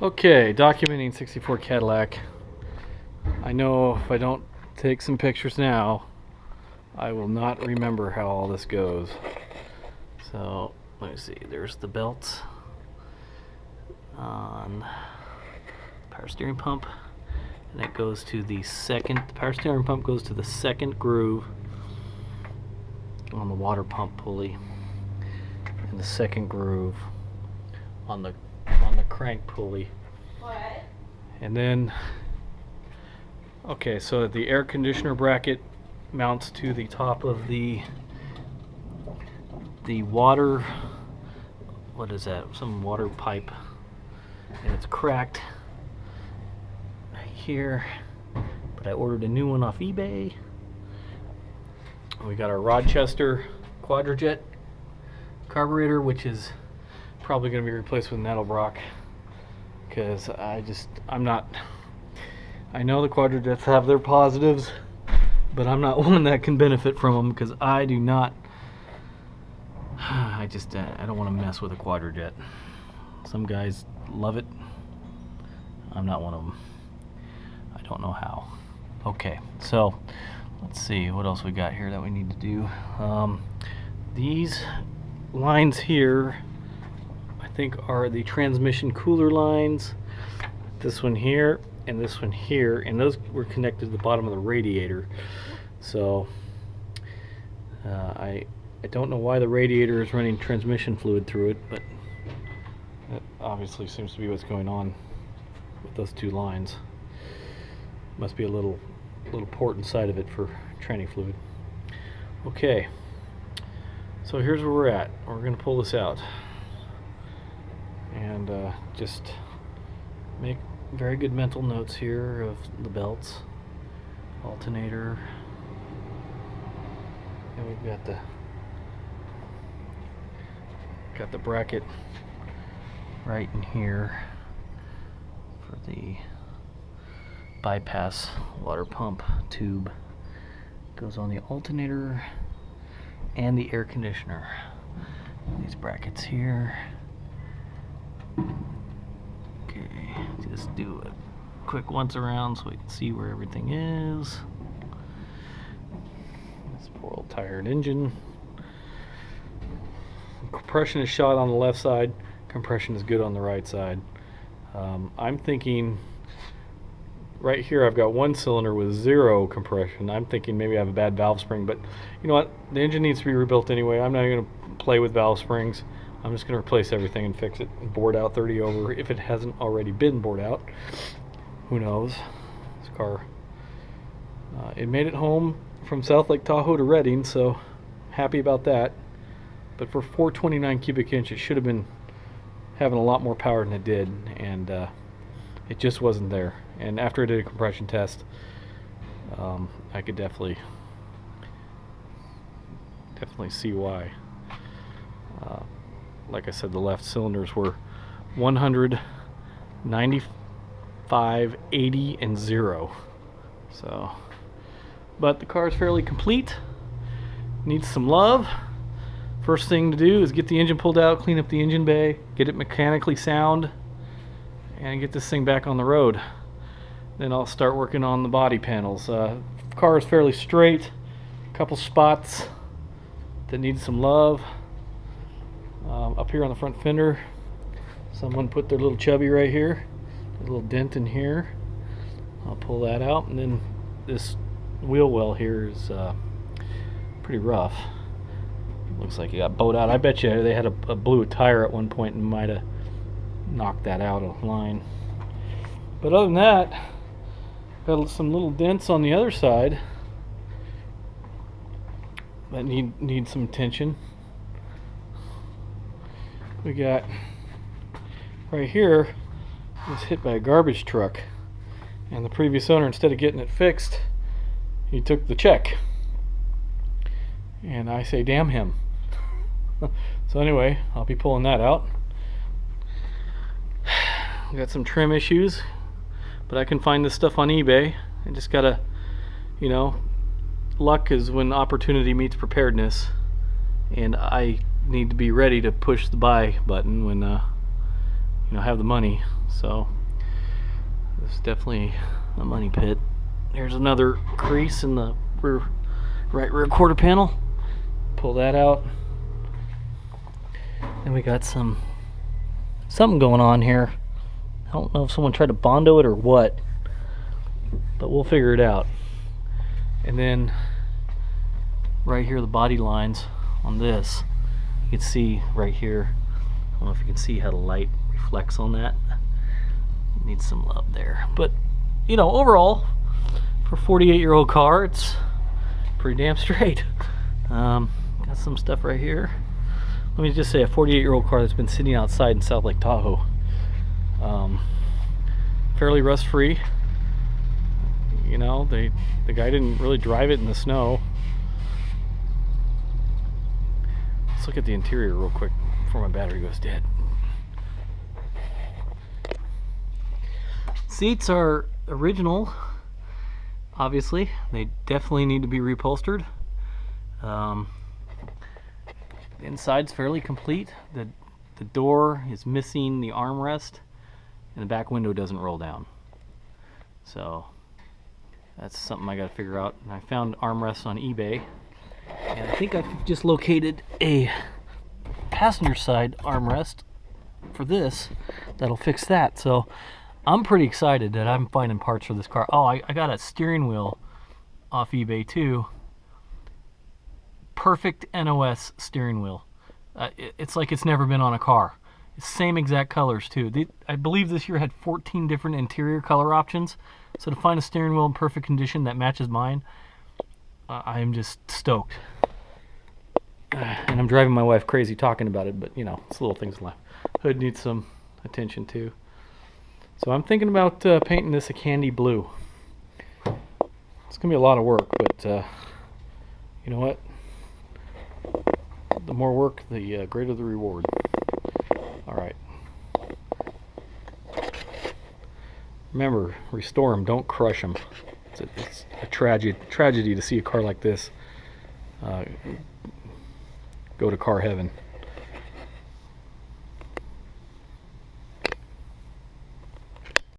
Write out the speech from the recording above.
Okay, documenting 64 Cadillac. I know if I don't take some pictures now, I will not remember how all this goes. So, let me see, there's the belts on power steering pump, and it goes to the power steering pump goes to the second groove on the water pump pulley, and the second groove on the crank pulley. What? And then, okay, so the air conditioner bracket mounts to the top of the water, what is that, some water pipe, and it's cracked right here, but I ordered a new one off eBay. We got our Rochester Quadrajet carburetor, which is probably going to be replaced with Nettlebrach, because I'm not, I know the Quadrajets have their positives, but I'm not one that can benefit from them, because I do not, I don't want to mess with a Quadrajet. Some guys love it. I'm not one of them. I don't know how. Okay, so let's see what else we got here that we need to do. These lines here, I think, are the transmission cooler lines. This one here and this one here, and those were connected to the bottom of the radiator. So I don't know why the radiator is running transmission fluid through it, but that obviously seems to be what's going on with those two lines. Must be a little port inside of it for training fluid. Okay, so here's where we're at. We're going to pull this out and just make very good mental notes here of the belts, alternator, and we've got the bracket right in here for the bypass water pump tube. Goes on the alternator and the air conditioner. These brackets here. Okay, just do a quick once around so we can see where everything is. This poor old tired engine. Compression is shot on the left side. Compression is good on the right side. I'm thinking right here I've got one cylinder with 0 compression. I'm thinking maybe I have a bad valve spring, but you know what? The engine needs to be rebuilt anyway. I'm not going to play with valve springs. I'm just going to replace everything and fix it and board out 30 over if it hasn't already been bored out. Who knows? This car, it made it home from South Lake Tahoe to Redding, so happy about that. But for 429 cubic inch, it should have been having a lot more power than it did, and it just wasn't there. And after I did a compression test, I could definitely see why. Like I said, the left cylinders were 100, 95, 80, and 0. So, but the car is fairly complete. Needs some love. First thing to do is get the engine pulled out, clean up the engine bay, get it mechanically sound, and get this thing back on the road. Then I'll start working on the body panels. Car is fairly straight. A couple spots that need some love. Up here on the front fender, someone put their little chubby right here, a little dent in here. I'll pull that out, and then this wheel well here is pretty rough. Looks like it got bowed out. I bet you they had a blew tire at one point and might have knocked that out of line. But other than that, got some little dents on the other side that need some attention. We got right here was hit by a garbage truck, and the previous owner, instead of getting it fixed, he took the check, and I say damn him. So anyway, I'll be pulling that out. Got some trim issues, but I can find this stuff on eBay. I just gotta, you know, luck is when opportunity meets preparedness, and I need to be ready to push the buy button when you know, have the money. So this is definitely a money pit. There's another crease in the right rear quarter panel. Pull that out. And we got something going on here. I don't know if someone tried to Bondo it or what, but we'll figure it out. And then right here, the body lines on this, you can see right here. I don't know if you can see how the light reflects on that. Needs some love there, but you know, overall, for a 48-year-old car, it's pretty damn straight. Got some stuff right here. Let me just say, a 48-year-old car that's been sitting outside in South Lake Tahoe. Fairly rust-free. You know, the guy didn't really drive it in the snow. Let's look at the interior real quick before my battery goes dead. Seats are original, obviously. They definitely need to be reupholstered. The inside's fairly complete. The door is missing the armrest, and the back window doesn't roll down. So that's something I got to figure out. And I found armrests on eBay, and I think I've just located a passenger side armrest for this that'll fix that. So I'm pretty excited that I'm finding parts for this car. Oh, I got a steering wheel off eBay too. Perfect NOS steering wheel. It's like it's never been on a car. Same exact colors too. I believe this year had 14 different interior color options. So to find a steering wheel in perfect condition that matches mine, I am just stoked. And I'm driving my wife crazy talking about it, but you know, it's little things in life. Hood needs some attention too. So I'm thinking about painting this a candy blue. It's gonna be a lot of work, but you know what? The more work, the greater the reward. All right. Remember, restore them, don't crush them. It's a tragedy to see a car like this go to car heaven.